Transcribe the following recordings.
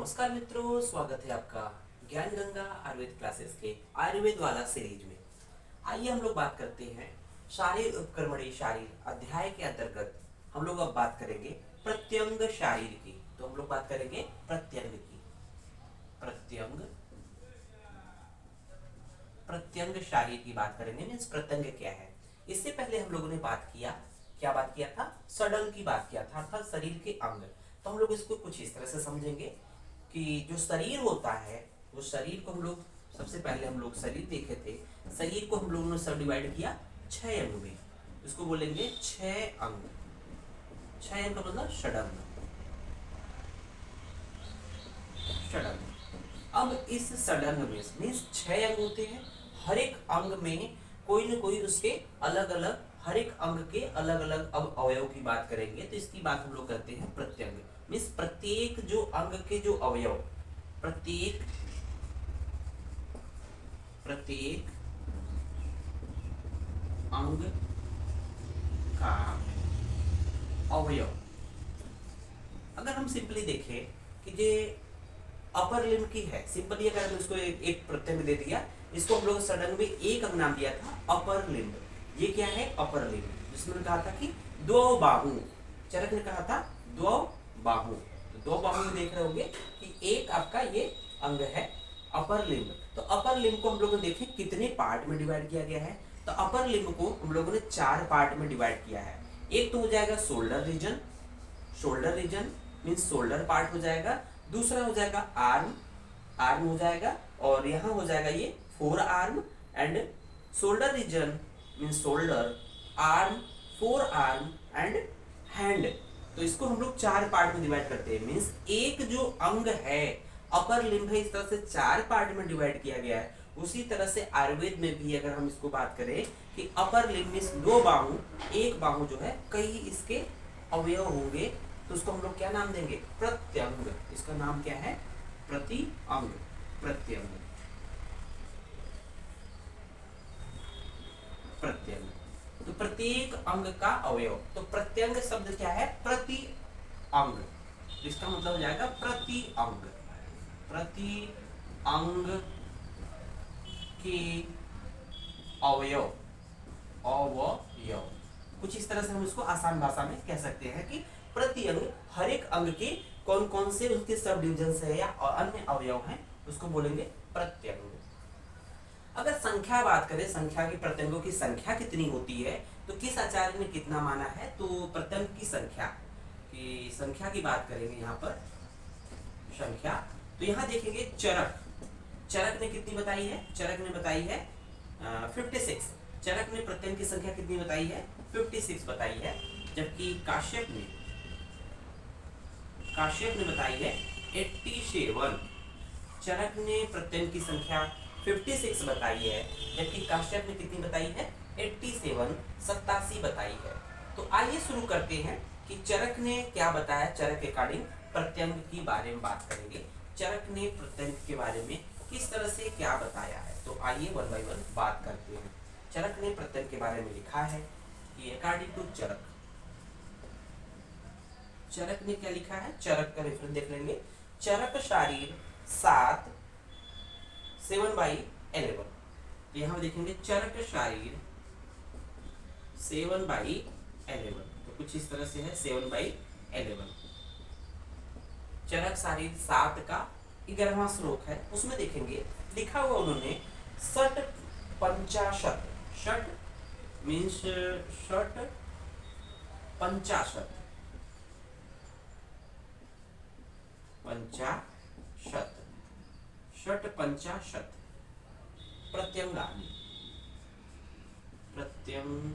नमस्कार मित्रों, स्वागत है आपका ज्ञान गंगा आयुर्वेद क्लासेस के आयुर्वेद वाला सीरीज में। आइए हम लोग बात करते हैं शारीर उपक्रमणीय शारीर अध्याय के अंतर्गत। हम लोग अब बात करेंगे प्रत्यंग शारीर की। तो हम लोग बात करेंगे प्रत्यंग की। प्रत्यंग प्रत्यंग शारीर की बात करेंगे, मीन्स प्रत्यंग क्या है। इससे पहले हम लोगों ने क्या बात किया था? सडंग की बात किया था, अर्थात शरीर के अंग। तो हम लोग इसको कुछ इस तरह से समझेंगे कि जो शरीर होता है, वो शरीर को हम लोग सबसे पहले हम लोग शरीर देखे थे। शरीर को हम लोगों ने सब डिवाइड किया 6 अंग में। इसको बोलेंगे 6 अंग। 6 अंग का मतलब षडंग। षडंग। अब इस षडंग में मीन्स 6 अंग होते हैं। हर एक अंग में कोई न कोई उसके अलग अलग, हर एक अंग के अलग अलग अब अवयव की बात करेंगे। तो इसकी बात हम लोग करते हैं प्रत्यंग। मीन्स प्रत्येक जो अंग के जो अवयव, प्रत्येक प्रत्येक अंग का अवयव। अगर हम सिंपली देखें कि जे अपर लिम्ब की है, सिंपली अगर हम इसको एक प्रत्यंग दे दिया, इसको हम लोग सडन में एक अंग नाम दिया था अपर लिम्ब। ये क्या है? अपर लिम्ब, जिसमें कहा था कि दो बाहु। चरक ने कहा था दो बाहु। तो दो बाहु में देख रहे होंगे कि एक आपका ये अंग है अपर लिम्ब। तो अपर लिम्ब को हम लोगों ने देखे कितने पार्ट में डिवाइड किया गया है। तो अपर लिम्ब को हम लोगों ने 4 पार्ट में डिवाइड किया है। एक तो हो जाएगा shoulder region. Shoulder region means shoulder part हो जाएगा। दूसरा हो जाएगा आर्म, आर्म हो जाएगा। और यहाँ हो जाएगा ये four arm and shoulder region means shoulder, arm, four arm and hand. तो इसको हम लोग 4 पार्ट में डिवाइड करते हैं। मीन्स एक जो अंग है अपर लिम्ब है, इस तरह से 4 पार्ट में डिवाइड किया गया है। उसी तरह से आयुर्वेद में भी अगर हम इसको बात करें कि अपर लिम्ब मीन्स दो बाहु, एक बाहु जो है कई इसके अवयव होंगे, तो उसको हम लोग क्या नाम देंगे? प्रत्यंग। इसका नाम क्या है? प्रति अंग, प्रत्यंग। प्रत्यंग तो प्रत्येक अंग का अवयव। तो प्रत्यंग शब्द क्या है? प्रति अंग। इसका मतलब हो जाएगा प्रति अंग। प्रति अंग के अवयव, अवयव। कुछ इस तरह से हम इसको आसान भाषा में कह सकते हैं कि प्रति अंग, हर एक अंग के कौन कौन से उसके सब डिविजन है या अन्य अवयव हैं, उसको बोलेंगे प्रत्यंग। अगर संख्या बात करें, संख्या की प्रत्यंगों की संख्या कितनी होती है, तो किस आचार्य ने कितना माना है? तो प्रत्यंग की संख्या की बात करेंगे यहाँ पर। संख्या तो यहाँ देखेंगे चरक। चरक ने कितनी बताई है? चरक ने बताई है 56। चरक ने प्रत्यंग की संख्या कितनी बताई है? 56 बताई है। जबकि काश्यप ने बताई है 87। चरक ने प्रत्यंग की संख्या 56 बताई है, जबकि काश्यप ने कितनी बताई है? 87, 87 बताई है। तो आइए शुरू करते हैं कि चरक ने क्या बताया। चरक के अकॉर्डिंग प्रत्यंग की बारे में बात करेंगे। चरक ने प्रत्यंग के बारे में किस तरह से क्या बताया है, तो आइए वन बाय वन बात करते हैं। चरक ने प्रत्यंग के बारे में लिखा है कि अकॉर्डिंग टू चरक, चरक ने क्या लिखा है? चरक का रेफरेंस देख लेंगे। चरक शारीर 7/11। तो यहां देखेंगे चरक शारीर 7/11। तो कुछ इस तरह से है 7/11। चरक शारीर 7 का 11वां श्लोक है, उसमें देखेंगे लिखा हुआ उन्होंने षट पंचाशत। षट मीन्स षट पंचाशत, पंचाशत, षट पंचाशत प्रत्यंगानि। प्रत्यंगानि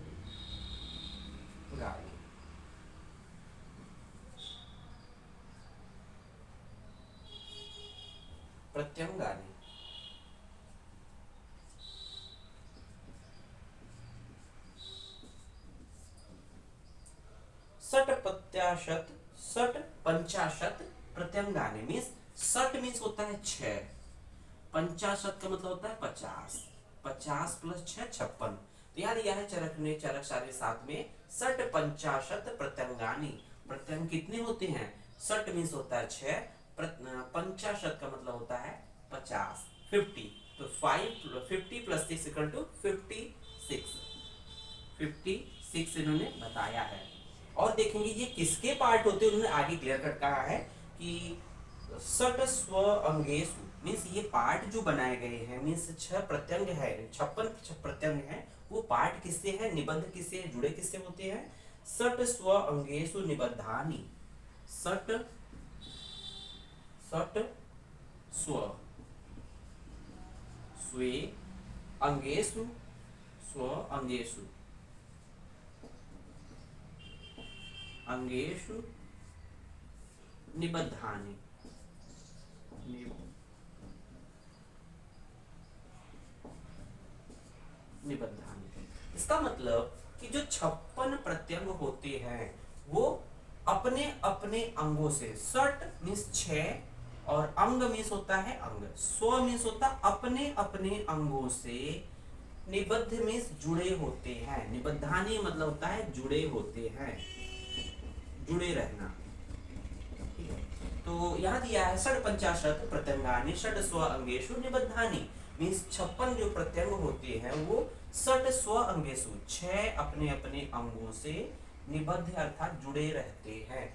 प्रत्यंगानि षट पंचाशत, षट पंचाशत प्रत्यंगानि मीन्स षट मीन्स होता है 6, पंचाशत का मतलब होता है 50, 50 + 6 56। तो यहाँ दिया है चरक ने चरक शारीर 7 में षट पंचाशत प्रत्यंगानि। प्रत्यंग कितने होते हैं? षट मीन्स होता है 6, पंचाशत का मतलब होता है 50, 50। तो 50 प्लस 6 इक्वल टू 56, 56 इन्होंने बताया है। और देखेंगे ये किसके पार्ट होते हैं, उन्होंने आगे क्लियर कट कहा है कि षट स्व अंगेषु, मीन्स ये पार्ट जो बनाए गए हैं, मीन्स 6 प्रत्यंग है, 56 प्रत्यंग है, वो पार्ट किससे है, निबद्ध किससे है, जुड़े किससे होते हैं, षट स्व अंगेषु निबद्धानि, षट स्व स्वे अंगेषु, स्व अंगेषु, अंगेषु निबद्धानि, निबद्धानि। इसका मतलब कि जो 56 प्रत्यंग होते हैं वो अपने अपने अंगों से, षट मीन्स 6 और अंग मीन्स होता है अंग, स्व मीन्स होता अपने अपने अंगों से, निबद्ध मीन्स जुड़े होते हैं, निबद्धानि मतलब होता है जुड़े होते हैं, जुड़े रहना। ठीक है, तो यहाँ दिया है षट पंचाशत प्रत्यंगानि षट स्व अंगेषु निबद्धानि, मीन्स 56 जो प्रत्यंग होते हैं वो षट स्व अंगेषु, 6 अपने अपने अंगों से निबद्ध अर्थात जुड़े रहते हैं।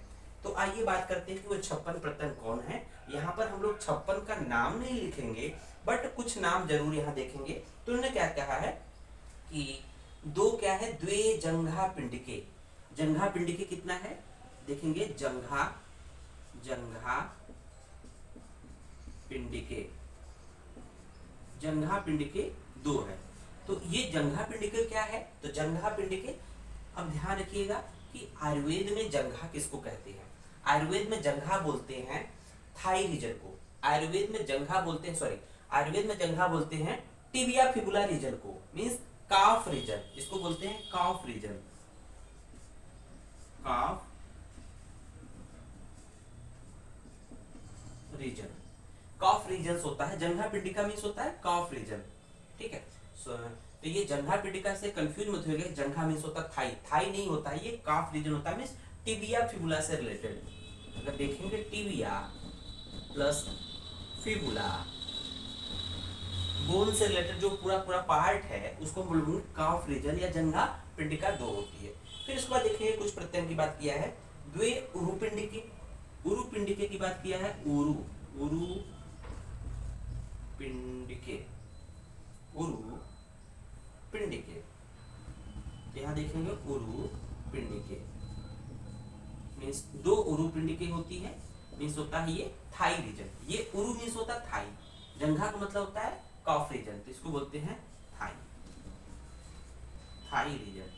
तो आइए बात करते हैं कि वो 56 प्रत्यंग कौन है। यहाँ पर हम लोग 56 का नाम नहीं लिखेंगे, बट कुछ नाम जरूर यहाँ देखेंगे। तो उन्होंने क्या कहा है कि दो क्या है, द्वे जंघा पिंडिके, जंघा पिंडिके कितना है देखेंगे, जंघा जंघा पिंडिके, जंघा पिंडिके 2 है। तो ये जंघा पिंडिके क्या है, तो जंघा पिंडिके, अब ध्यान रखिएगा कि आयुर्वेद में जंघा किसको कहते हैं, आयुर्वेद में जंघा बोलते हैं थाई रीजन को, आयुर्वेद में जंघा बोलते हैं, सॉरी आयुर्वेद में जंघा बोलते हैं टिबिया फिबुला रीजन को, मींस काफ रीजन, इसको बोलते हैं काफ रीजन, काफ रीजन, कॉफ रीजन होता है, जंघा पिंडिका मीन्स होता है कॉफ रीजन। ठीक है, तो ये जंघा पिंडिका से कंफ्यूज मत होइएगा, जंघा मीन्स होता है थाई, थाई नहीं होता है, ये कॉफ रीजन होता है, मीन्स टिबिया फिबुला से रिलेटेड। अगर देखेंगे टिबिया प्लस फिबुला, बोन से रिलेटेड जो पूरा पूरा पार्ट है उसको हम बोलेंगे कॉफ रीजन या जंघा पिंडिका 2 होती है। फिर इसके बाद देखिए कुछ प्रत्यंग की बात किया है, द्वे उरु पिंडिके, उरु पिंडिके की बात किया है, उरु उरु पिंडिके, उरु पिंडिके, यहाँ देखेंगे उरु पिंडिके मीन्स 2 उरु पिंडिके होती है, मीन्स होता है ये थाई रीजन, ये उरु मीन्स होता है थाई, जंघा का मतलब होता है कॉफ रीजन, तो इसको बोलते हैं thigh, thigh region,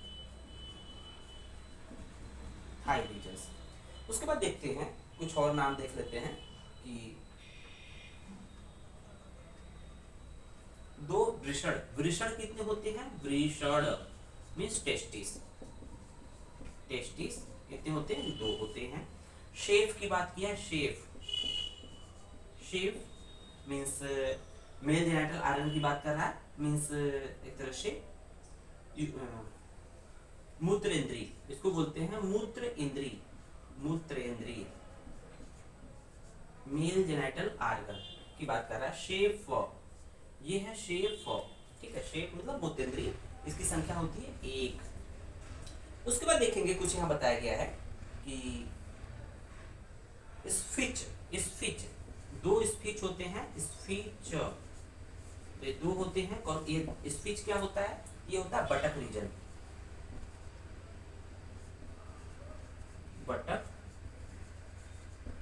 thigh region. उसके बाद देखते हैं कुछ और नाम देख लेते हैं कि 2 वृषण, वृषण कितने होते हैं, वृषण मीन्स टेस्टिस, टेस्टिस कितने होते हैं, 2 होते हैं। शेफ की बात किया है, शेफ, शेफ मीन्स मेल जेनिटल आर्गन की बात कर रहा है, मीन्स एक तरह से मूत्र इंद्री, इसको बोलते हैं मूत्र इंद्री, मूत्र इंद्री, मेल जेनिटल आर्गन की बात कर रहा है। शेफ, ये है शेफ, ठीक है, शेफ मतलब मूत्र इंद्री, इसकी संख्या होती है 1। उसके बाद देखेंगे कुछ यहाँ बताया गया है कि स्फिच, स्फिच 2 स्फिच होते हैं, स्फिच तो 2 होते हैं, कौन ये स्फिच क्या होता है, ये होता है बटक रीजन, बटक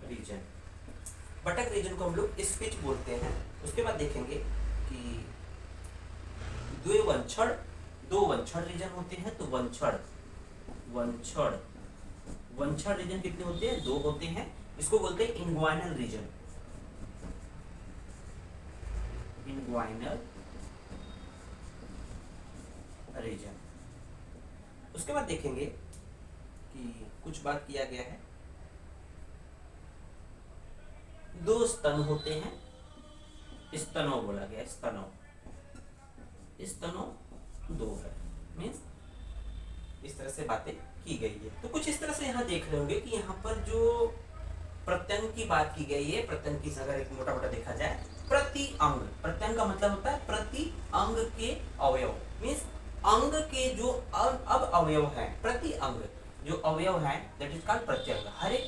रीजन, बटक रीजन को हम लोग स्फिच बोलते हैं। उसके बाद देखेंगे कि 2 वंछड़, 2 वंछड़ रीजन होते हैं, तो वंछड़, वंछड़, वंछड़ रीजन कितने होते हैं, 2 होते हैं, इसको बोलते हैं इंग्वाइनल रीजन, इंग्वाइनल रीजन। उसके बाद देखेंगे कि कुछ बात किया गया है, 2 स्तन होते हैं, स्तनों बोला गया, स्तनों, स्तनों 2 है, मीन्स इस तरह से बातें की गई है। तो कुछ इस तरह से यहाँ देख रहे होंगे कि यहाँ पर जो प्रत्यंग की बात की गई है। प्रत्यंग की अगर एक मोटा मोटा देखा जाए, प्रति अंग, प्रत्यंग का मतलब होता है प्रति अंग के अवयव, मीन्स अंग के जो अब अवयव हैं, प्रति अंग जो अवयव हैं, दैट इज कॉल्ड प्रत्यंग। हर एक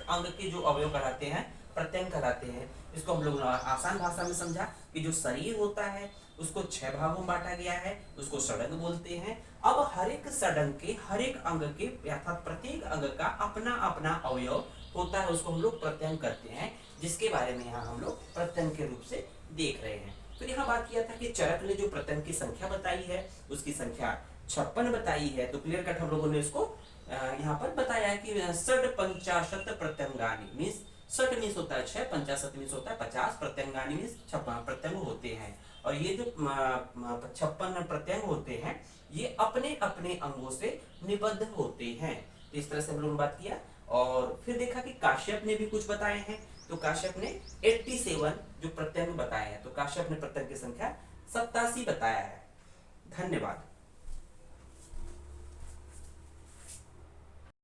अंग के जो अवयव कहलाते हैं प्रत्यंग कहलाते हैं। इसको हम लोग आसान भाषा में समझा कि जो शरीर होता है उसको 6 भागों में बांटा गया है, उसको षडंग बोलते हैं। अब हर एक षडंग के, हर एक अंग के अर्थात प्रत्येक अंग का अपना अपना अवयव होता है, उसको हम लोग प्रत्यंग करते हैं, जिसके बारे में यहाँ हम लोग प्रत्यंग के रूप से देख रहे हैं। तो यहाँ बात किया था कि चरक ने जो प्रत्यंग की संख्या बताई है उसकी संख्या 56 बताई है। तो क्लियर कट हम लोगों ने इसको यहाँ पर बताया कि 55 प्रत्यंगानि, मीन्स 60 मीन्स होता है 6, 55 मीन्स होता है 50, प्रत्यंगानि मीन्स प्रत्यंग होते हैं। और ये जो 56 प्रत्यंग होते हैं ये अपने अपने अंगों से निबद्ध होते हैं। तो इस तरह से हम लोगों ने बात किया और फिर देखा कि काश्यप ने भी कुछ बताए हैं। तो काश्यप ने 87 जो प्रत्यंग बताए हैं, तो काश्यप ने प्रत्यंग की संख्या 87 बताया है। धन्यवाद।